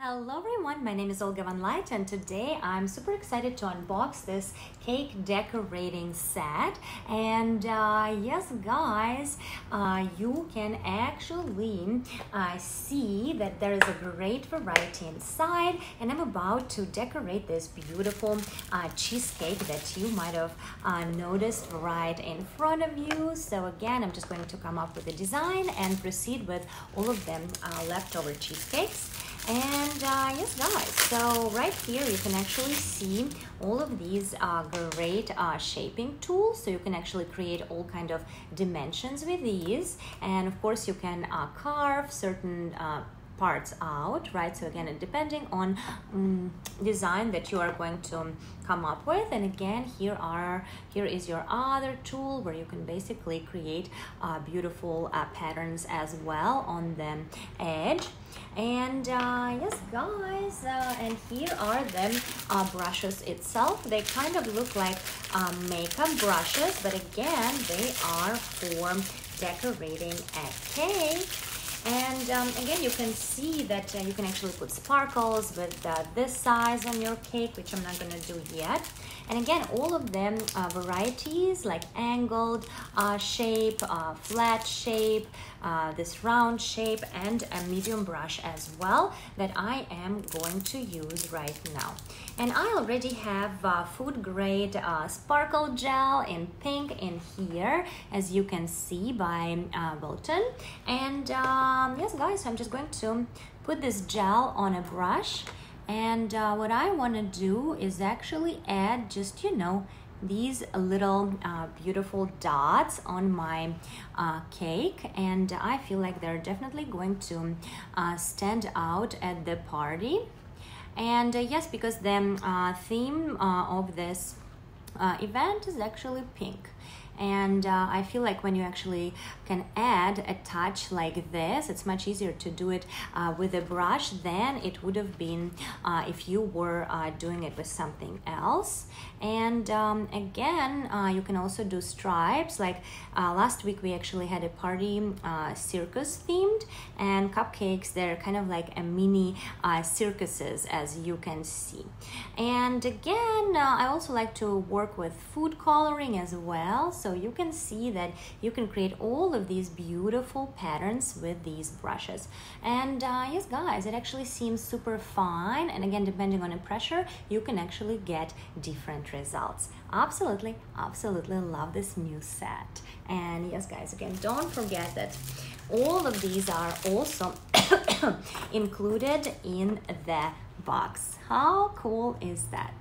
Hello everyone, my name is Olga Van Light and today I'm super excited to unbox this cake decorating set. And yes guys, you can actually see that there is a great variety inside, and I'm about to decorate this beautiful cheesecake that you might have noticed right in front of you. So again, I'm just going to come up with a design and proceed with all of them leftover cheesecakes. And yes guys, so right here you can actually see all of these great shaping tools, so you can actually create all kind of dimensions with these, and of course you can carve certain parts out, right? So again, depending on design that you are going to come up with. And again, here is your other tool where you can basically create beautiful patterns as well on the edge. And yes guys, and here are the brushes itself. They kind of look like makeup brushes, but again they are for decorating a cake. And again, you can see that you can actually put sparkles with this size on your cake, which I'm not going to do yet. And again, all of them varieties like angled shape, flat shape, this round shape, and a medium brush as well that I am going to use right now. And I already have food grade sparkle gel in pink in here, as you can see, by Wilton. And yes guys, so I'm just going to put this gel on a brush, and what I want to do is actually add just, you know, these little beautiful dots on my cake, and I feel like they're definitely going to stand out at the party. And yes, because the theme of this event is actually pink. And I feel like when you actually can add a touch like this, it's much easier to do it with a brush than it would have been if you were doing it with something else. And again, you can also do stripes. Like last week we actually had a party circus themed, and cupcakes, they're kind of like a mini circuses, as you can see. And again, I also like to work with food coloring as well. So you can see that you can create all of these beautiful patterns with these brushes. And yes guys, it actually seems super fine. And again, depending on the pressure, you can actually get different results. Absolutely love this new set. And yes guys, again, don't forget that all of these are also included in the box. How cool is that?